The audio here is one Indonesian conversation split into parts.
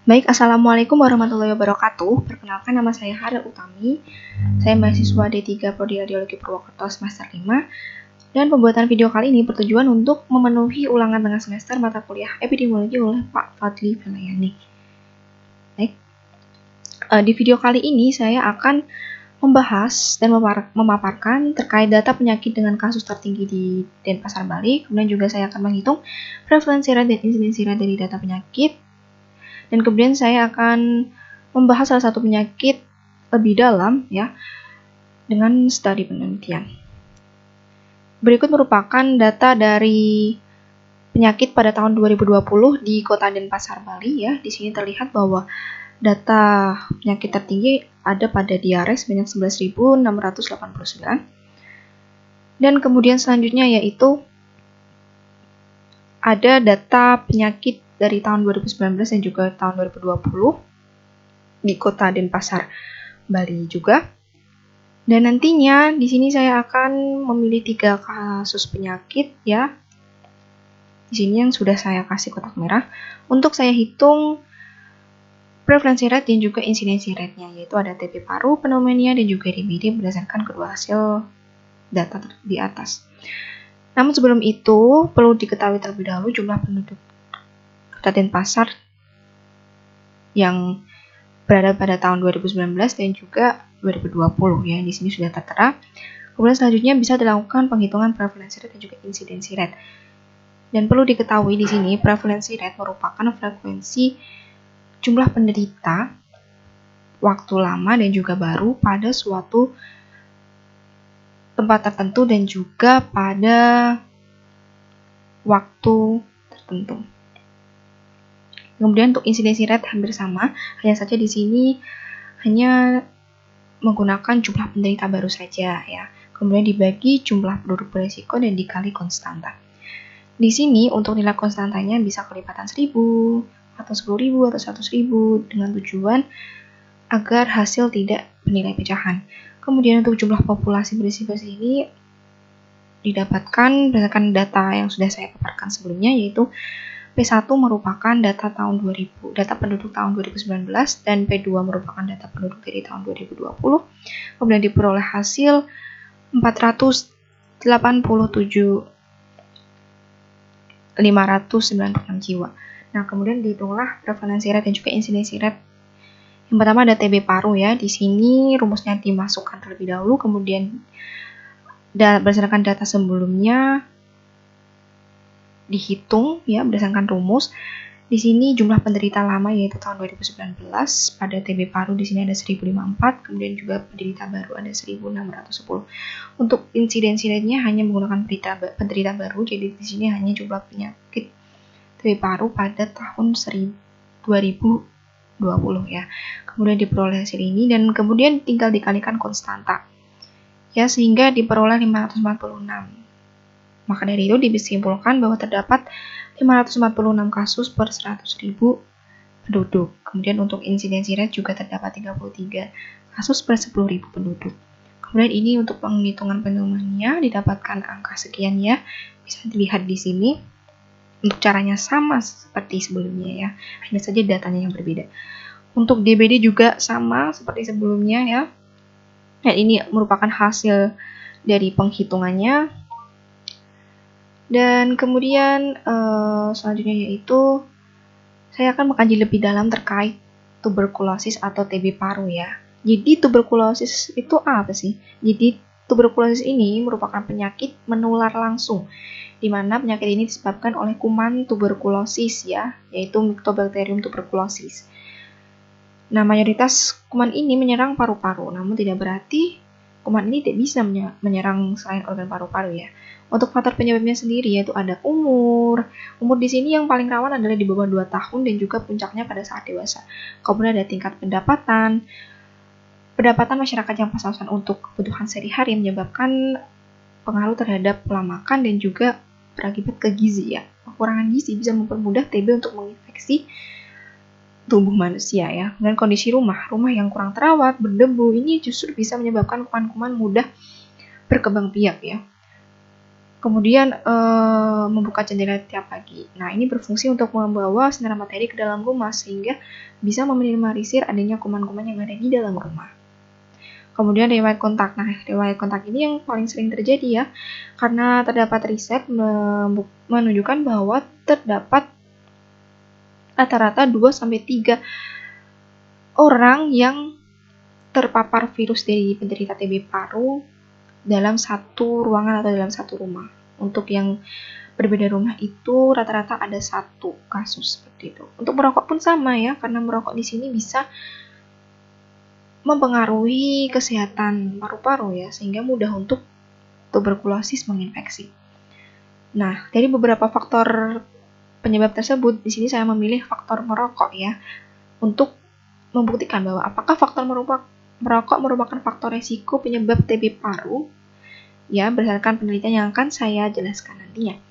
Baik, Assalamualaikum warahmatullahi wabarakatuh. Perkenalkan, nama saya Haril Utami. Saya mahasiswa D3 Prodi Radiologi Purwokerto semester 5. Dan pembuatan video kali ini bertujuan untuk memenuhi ulangan tengah semester mata kuliah epidemiologi oleh Pak Fadli Felayani. Baik, di video kali ini saya akan membahas dan memaparkan terkait data penyakit dengan kasus tertinggi di Denpasar, Bali. Kemudian juga saya akan menghitung prevalensi rate dan insidensi rate dari data penyakit. Dan kemudian saya akan membahas salah satu penyakit lebih dalam ya dengan studi penelitian. Berikut merupakan data dari penyakit pada tahun 2020 di Kota Denpasar, Bali ya. Di sini terlihat bahwa data penyakit tertinggi ada pada diare sebanyak 11.689. Dan kemudian selanjutnya yaitu ada data penyakit dari tahun 2019 dan juga tahun 2020 di Kota Denpasar, Bali juga. Dan nantinya di sini saya akan memilih 3 kasus penyakit ya. Di sini yang sudah saya kasih kotak merah untuk saya hitung prevalensi rate dan juga insidensi rate-nya, yaitu ada TB paru, pneumonia dan juga DBD berdasarkan kedua hasil data di atas. Namun sebelum itu perlu diketahui terlebih dahulu jumlah penduduk Kota Denpasar yang berada pada tahun 2019 dan juga 2020 ya. Di sini sudah tertera. Kemudian selanjutnya bisa dilakukan penghitungan prevalensi rate dan juga insidensi rate. Dan perlu diketahui di sini prevalensi rate merupakan frekuensi jumlah penderita waktu lama dan juga baru pada suatu tempat tertentu dan juga pada waktu tertentu. Kemudian untuk insidensi rate hampir sama, hanya saja di sini hanya menggunakan jumlah penderita baru saja ya. Kemudian dibagi jumlah penduduk berisiko dan dikali konstanta. Di sini untuk nilai konstantanya bisa kelipatan 1000 atau 10.000 atau 100.000 dengan tujuan agar hasil tidak bernilai pecahan. Kemudian untuk jumlah populasi berisiko ini didapatkan berdasarkan data yang sudah saya paparkan sebelumnya, yaitu P1 merupakan data tahun 2000, data penduduk tahun 2019 dan P2 merupakan data penduduk dari tahun 2020. Kemudian diperoleh hasil 487.596 jiwa. Nah, kemudian dihitunglah prevalensi rate dan juga insidensi rate. Yang pertama ada TB paru ya. Di sini rumusnya dimasukkan terlebih dahulu, kemudian berdasarkan data sebelumnya dihitung ya berdasarkan rumus. Di sini jumlah penderita lama yaitu tahun 2019 pada TB paru di sini ada 1054, kemudian juga penderita baru ada 1610. Untuk insidensi rate-nya hanya menggunakan penderita baru, jadi di sini hanya jumlah penyakit TB paru pada tahun 2020 ya. Kemudian diperoleh hasil ini dan kemudian tinggal dikalikan konstanta ya, sehingga diperoleh 546. Maka dari itu disimpulkan bahwa terdapat 546 kasus per 100.000 penduduk. Kemudian untuk insidensi rate juga terdapat 33 kasus per 10.000 penduduk. Kemudian ini untuk penghitungan pneumonia didapatkan angka sekian ya. Bisa dilihat di sini. Untuk caranya sama seperti sebelumnya ya. Hanya saja datanya yang berbeda. Untuk DBD juga sama seperti sebelumnya ya. Dan ini merupakan hasil dari penghitungannya. Dan kemudian selanjutnya yaitu saya akan mengkaji lebih dalam terkait tuberkulosis atau TB paru ya. Jadi tuberkulosis itu apa sih? Jadi tuberkulosis ini merupakan penyakit menular langsung, di mana penyakit ini disebabkan oleh kuman tuberkulosis ya, yaitu Mycobacterium tuberculosis. Nah, mayoritas kuman ini menyerang paru-paru, namun tidak berarti kuman ini tidak bisa menyerang selain organ paru-paru ya. Untuk faktor penyebabnya sendiri yaitu ada umur. Umur di sini yang paling rawan adalah di bawah 2 tahun dan juga puncaknya pada saat dewasa. Kemudian ada tingkat pendapatan. Pendapatan masyarakat yang pas-pasan untuk kebutuhan sehari-hari menyebabkan pengaruh terhadap pola makan dan juga berakibat ke gizi ya. Kekurangan gizi bisa mempermudah TB untuk menginfeksi tubuh manusia ya. Dan kondisi rumah yang kurang terawat, berdebu, ini justru bisa menyebabkan kuman-kuman mudah berkembang biak ya. Kemudian membuka jendela tiap pagi. Nah, ini berfungsi untuk membawa sinar matahari ke dalam rumah sehingga bisa meminimalisir adanya kuman-kuman yang ada di dalam rumah. Kemudian riwayat kontak. Nah, riwayat kontak ini yang paling sering terjadi ya, karena terdapat riset menunjukkan bahwa terdapat rata-rata 2-3 orang yang terpapar virus dari penderita TB paru dalam satu ruangan atau dalam satu rumah. Untuk yang berbeda rumah itu rata-rata ada 1 kasus seperti itu. Untuk merokok pun sama ya, karena merokok di sini bisa mempengaruhi kesehatan paru-paru ya, sehingga mudah untuk tuberkulosis menginfeksi. Nah, dari beberapa faktor penyebab tersebut, di sini saya memilih faktor merokok ya, untuk membuktikan bahwa apakah faktor merokok merupakan faktor resiko penyebab TB paru ya, berdasarkan penelitian yang akan saya jelaskan nantinya.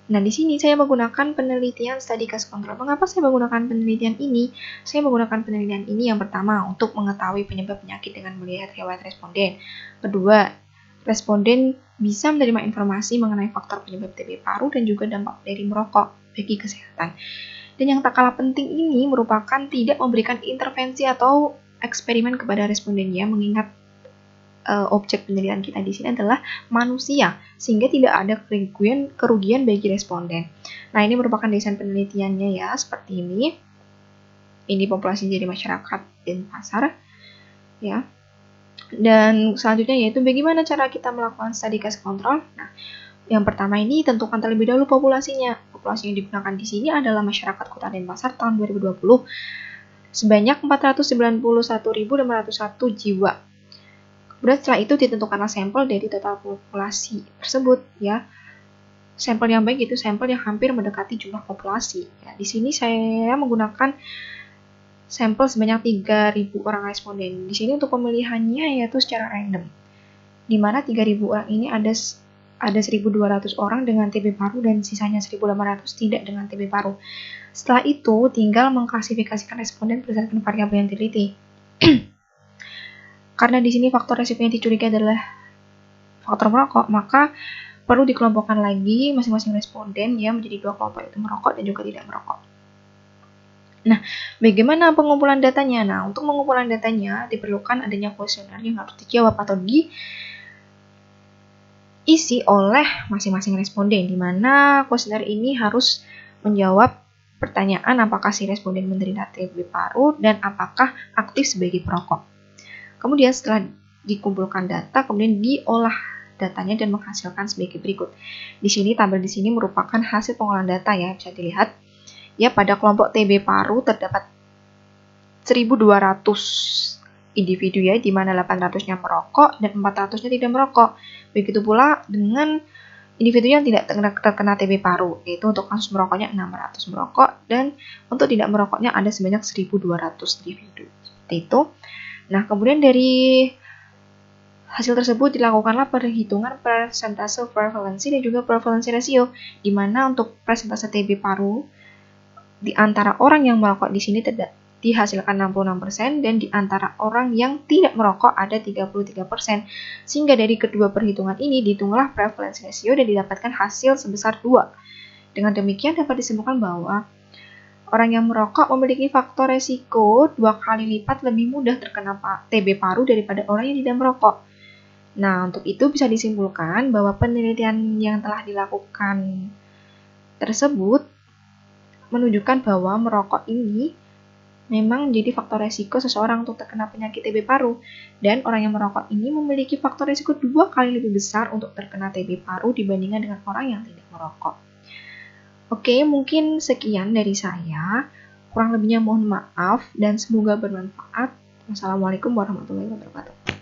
Nah, di sini saya menggunakan penelitian study case control. Mengapa saya menggunakan penelitian ini? Saya menggunakan penelitian ini yang pertama untuk mengetahui penyebab penyakit dengan melihat riwayat responden. Kedua, responden bisa menerima informasi mengenai faktor penyebab TB paru dan juga dampak dari merokok bagi kesehatan. Dan yang tak kalah penting ini merupakan tidak memberikan intervensi atau eksperimen kepada respondennya, mengingat objek penelitian kita di sini adalah manusia, sehingga tidak ada kerugian bagi responden. Nah, ini merupakan desain penelitiannya ya, seperti ini. Ini populasi jadi masyarakat Denpasar, ya. Dan selanjutnya yaitu bagaimana cara kita melakukan study case control. Nah, yang pertama ini tentukan terlebih dahulu populasinya. Populasi yang digunakan di sini adalah masyarakat Kota Denpasar tahun 2020 sebanyak 491.501 jiwa. Kemudian setelah itu ditentukanlah sampel dari total populasi tersebut ya. Sampel yang baik itu sampel yang hampir mendekati jumlah populasi. Ya, di sini saya menggunakan sampel sebanyak 3.000 orang responden. Di sini untuk pemilihannya yaitu secara random. Di mana 3.000 orang ini ada 1.200 orang dengan TB paru dan sisanya 1.800 tidak dengan TB paru. Setelah itu tinggal mengklasifikasikan responden berdasarkan variabel yang teliti. Karena di sini faktor resiko yang dicurigai adalah faktor merokok, maka perlu dikelompokkan lagi masing-masing responden ya menjadi 2 kelompok, yaitu merokok dan juga tidak merokok. Nah, bagaimana pengumpulan datanya? Nah, untuk pengumpulan datanya diperlukan adanya kuesioner yang harus dijawab atau diisi oleh masing-masing responden, di mana kuesioner ini harus menjawab pertanyaan apakah si responden menderita TB paru dan apakah aktif sebagai perokok. Kemudian setelah dikumpulkan data, kemudian diolah datanya dan menghasilkan sebagai berikut. Di sini tabel di sini merupakan hasil pengolahan data ya, bisa dilihat. Ya, pada kelompok TB paru terdapat 1.200 individu ya, di mana 800-nya merokok dan 400-nya tidak merokok. Begitu pula dengan individu yang tidak terkena TB paru, yaitu untuk kasus merokoknya 600 merokok dan untuk tidak merokoknya ada sebanyak 1.200 individu. Seperti itu. Nah, kemudian dari hasil tersebut dilakukanlah perhitungan persentase prevalensi dan juga prevalensi rasio, di mana untuk persentase TB paru di antara orang yang merokok di sini dihasilkan 66% dan di antara orang yang tidak merokok ada 33%. Sehingga dari kedua perhitungan ini dihitunglah prevalensi rasio dan didapatkan hasil sebesar 2. Dengan demikian dapat disimpulkan bahwa orang yang merokok memiliki faktor resiko 2 kali lipat lebih mudah terkena TB paru daripada orang yang tidak merokok. Nah, untuk itu bisa disimpulkan bahwa penelitian yang telah dilakukan tersebut menunjukkan bahwa merokok ini memang menjadi faktor resiko seseorang untuk terkena penyakit TB paru, dan orang yang merokok ini memiliki faktor resiko 2 kali lebih besar untuk terkena TB paru dibandingkan dengan orang yang tidak merokok. Oke, mungkin sekian dari saya. Kurang lebihnya mohon maaf dan semoga bermanfaat. Wassalamualaikum warahmatullahi wabarakatuh.